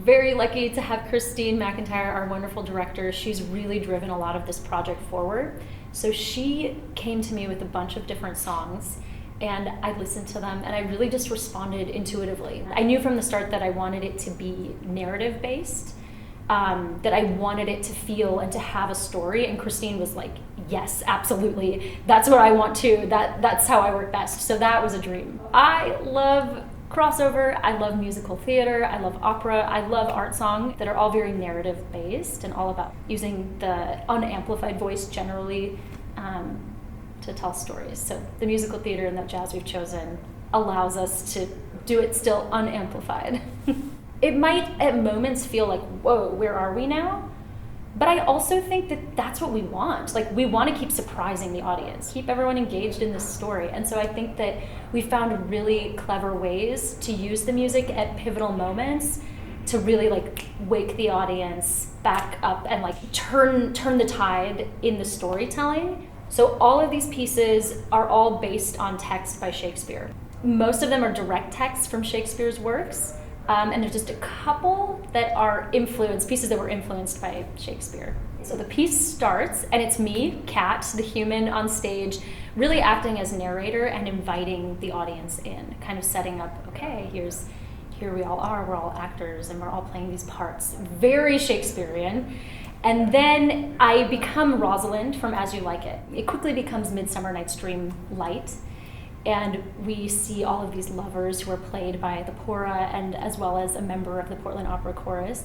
very lucky to have Christine McIntyre, our wonderful director. She's really driven a lot of this project forward. So she came to me with a bunch of different songs, and I listened to them, and I really just responded intuitively. I knew from the start that I wanted it to be narrative based, that I wanted it to feel and to have a story, and Christine was like, yes, absolutely, that's what I want to, that's how I work best. So that was a dream. I love crossover, I love musical theater, I love opera, I love art song that are all very narrative based and all about using the unamplified voice generally to tell stories. So the musical theater and the jazz we've chosen allows us to do it still unamplified. It might at moments feel like, whoa, where are we now? But I also think that that's what we want. Like, we want to keep surprising the audience, keep everyone engaged in this story. And so I think that we found really clever ways to use the music at pivotal moments to really like wake the audience back up and like turn the tide in the storytelling. So all of these pieces are all based on text by Shakespeare. Most of them are direct texts from Shakespeare's works. And there's just a couple that are pieces that were influenced by Shakespeare. So the piece starts, and it's me, Kat, the human on stage, really acting as narrator and inviting the audience in, kind of setting up, okay, here we all are, we're all actors, and we're all playing these parts. Very Shakespearean. And then I become Rosalind from As You Like It. It quickly becomes Midsummer Night's Dream light. And we see all of these lovers who are played by the Pora and as well as a member of the Portland Opera Chorus.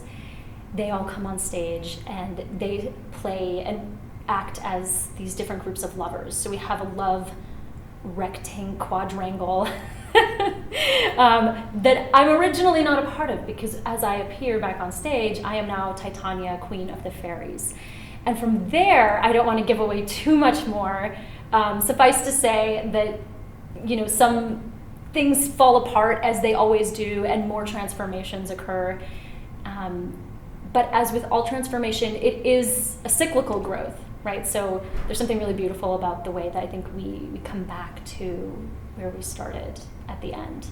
They all come on stage and they play and act as these different groups of lovers. So we have a love quadrangle that I'm originally not a part of, because as I appear back on stage, I am now Titania, Queen of the Fairies. And from there, I don't want to give away too much more. Suffice to say that some things fall apart as they always do, and more transformations occur. But as with all transformation, it is a cyclical growth, right? So there's something really beautiful about the way that I think we come back to where we started at the end.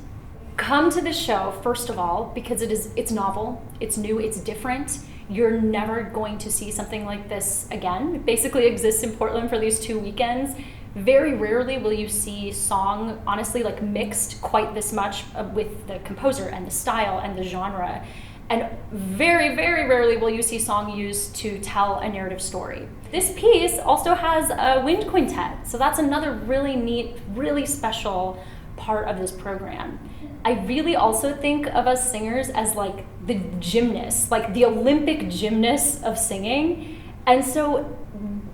Come to this show, first of all, because it's novel, it's new, it's different. You're never going to see something like this again. It basically exists in Portland for these 2 weekends. Very rarely will you see song, honestly, like mixed quite this much with the composer and the style and the genre. And very, very rarely will you see song used to tell a narrative story. This piece also has a wind quintet, so that's another really neat, really special part of this program. I really also think of us singers as like the gymnasts, like the Olympic gymnasts of singing. And so,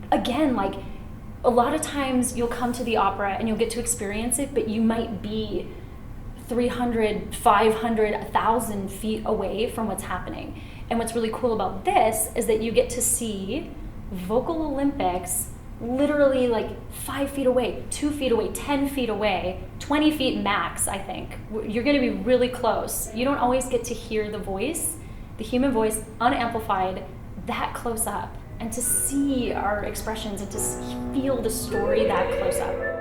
again, like, a lot of times you'll come to the opera and you'll get to experience it, but you might be 300, 500, 1,000 feet away from what's happening. And what's really cool about this is that you get to see vocal Olympics literally like 5 feet away, 2 feet away, 10 feet away, 20 feet max, I think. You're gonna be really close. You don't always get to hear the voice, the human voice, unamplified, that close up. And to see our expressions and to feel the story that close up.